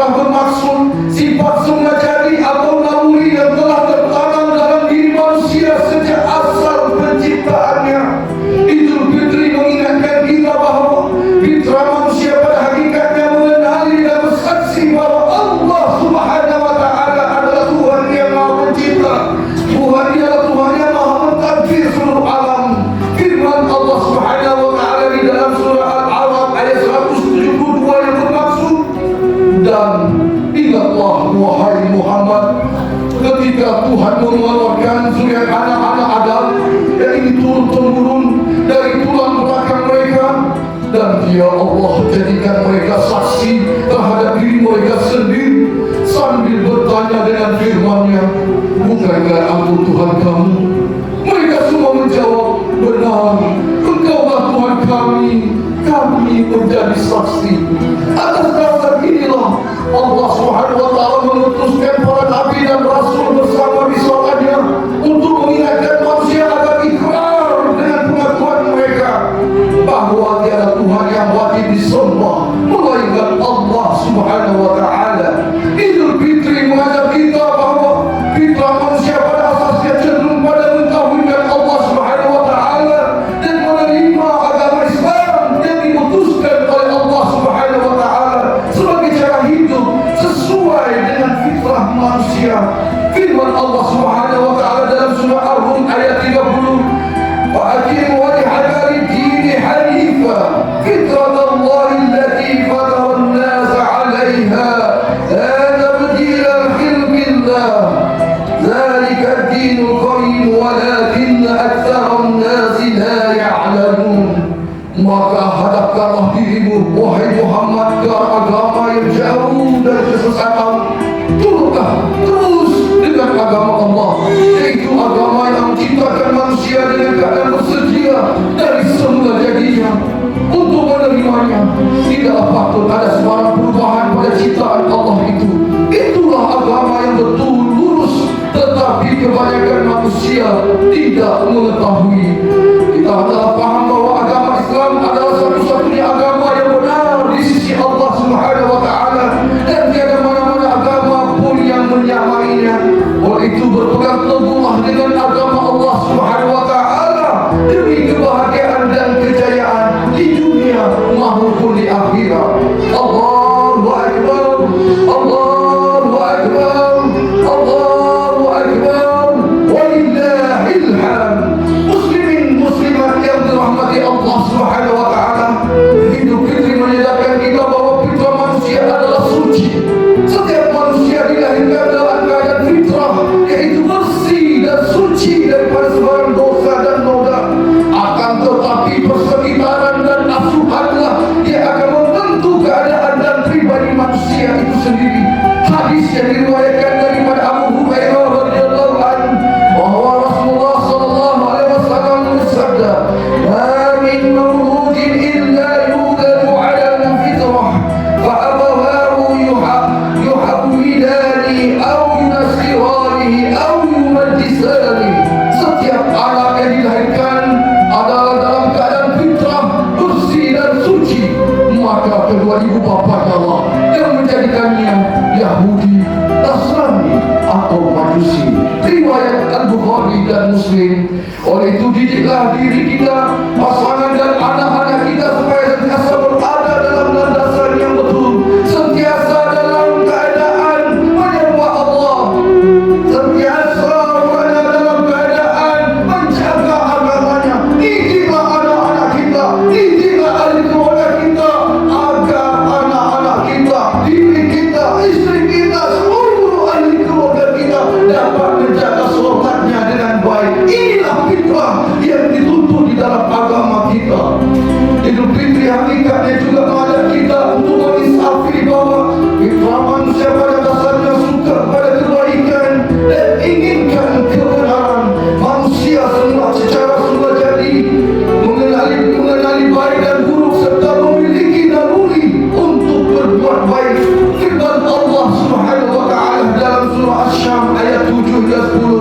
fitrah bermaksud sifat semula jadi atau naluri yang telah tertanam dalam diri manusia sejak asal penciptaannya. Idul Fitri mengingatkan kita bahawa fitrah manusia pada hakikatnya mengenali dan bersaksi bahawa Allah Subhanahu wa Ta'ala adalah Tuhan yang Maha Pencipta. Tuhan ialah Tuhan yang Maha mentadbir seluruh alam. Firman Allah Subhanahu wa Ta'ala di dalam surah Al-A'raf ayat 172 yang bermaksud, dan ingatlah wahai Muhammad ketika Tuhan mengeluarkan zuriat anak-anak Adam yang ini turun-temurun dari tulang belakang mereka, dan Dia Allah jadikan mereka saksi terhadap diri mereka sendiri sambil bertanya dengan firman-Nya, bukankah aku Tuhan kamu? Mereka semua menjawab, benar, Engkaulah Tuhan kami. Kami menjadi saksi. Atas dasar inilah Allah Subhanahu wa Ta'ala mengutuskan para nabi dan rasul bersama risalah-Nya untuk mengingatkan manusia agar ikrar dengan pengakuan mereka bahawa Dia adalah Tuhan yang wajib disembah melainkan Allah Subhanahu wa Ta'ala. Idul Fitri mengajak kita bahawa fitrah manusia pada asasnya cenderung pada mentauhidkan Allah Subhanahu wa Ta'ala dan menerima agama Islam yang diputuskan oleh Allah Subhanahu wa Ta'ala sebagai cara hidup sesuai dengan fitrah manusia. Firman Allah Subhanahu wa Ta'ala dalam surah Ar-Rum ayat 30, wa aqimu wajhaka lid-dini hanifa fitratallahi allati fatara an-nasa 'alaiha la tabdila li-khalqillah dzalika ad-dinul qayyim walakinna aktsara an-nasi la ya'lamun. Maka hadapkanlah dirimu wahai Muhammad ke agama yang jauh dari kesesatan. Turutlah terus dengan agama Allah, yaitu agama yang menciptakan manusia dengan keadaan bersedia dari semula jadinya untuk menerimanya. Tidaklah patut ada sebarang perubahan pada ciptaan Allah itu. Itulah agama yang betul lurus, tetapi kebanyakan manusia tidak mengetahui. Kita adalah paham bahawa agama Islam adalah satu-satunya agama yang benar di sisi Allah Subhanahu wa Ta'ala, dan tiada mana-mana agama pun yang menyamainya. Oleh itu berpegang teguhlah dengan agama Allah Subhanahu wa Ta'ala demi kebahagiaan dan kejayaan di dunia maupun di akhirat. Allahu Akbar, Allahu Akbar, Allahu Akbar, walillahil hamd. Muslimin muslimat yang dirahmati Allah Subhanahu wa Ta'ala, Idul Fitri menyadarkan kita bahawa fitrah manusia adalah suci. Setiap manusia dilahirkan dalam keadaan fitrah, yaitu bersih dan suci daripada sebarang dosa dan noda. Akan tetapi persekitaran dan asuhanlah yang akan membentuk keadaan dan pribadi manusia itu sendiri. Hadis yang diriwayatkan daripada Abu Hurairah radhiyallahu anhu bahwa Rasulullah sallallahu alaihi wasallam bersabda, "La min mawludin illa yuladu 'ala al-fitrah, fa abawahu yuhawwidani aw yunasiranihi aw yumajjisani." Setiap anak yang dilahirkan adalah dalam keadaan fitrah, bersih dan suci, maka kedua ibu bapanya lah yang menjadikannya Yahudi, Nasrani atau Majusi. Riwayat Al-Bukhari dan Muslim. Oleh itu didiklah diri kita, pasangan dan anak-anak kita supaya sentiasa berada dalam landasan yang betul, sentiasa dalam keadaan menyembah Allah, sentiasa berada dalam keadaan menjaga agamanya. Didiklah anak-anak kita, didiklah ahli keluarga kita, agar anak-anak kita, diri kita, istri kita, seluruh ahli keluarga kita dapat menjaga sholatnya dengan baik. Inilah fitrah yang dituntut di dalam agama kita. Idul Fitri hakikatnya juga mengajak kita untuk menginsafi bahawa fitrah manusia pada dasarnya suka pada kebaikan dan inginkan kebenaran. Manusia secara semula jadi mengenali baik dan buruk serta memiliki naluri untuk berbuat baik. Firman Allah Subhanahu wa Ta'ala dalam surah Asy-Syams ayat 7 dan 10,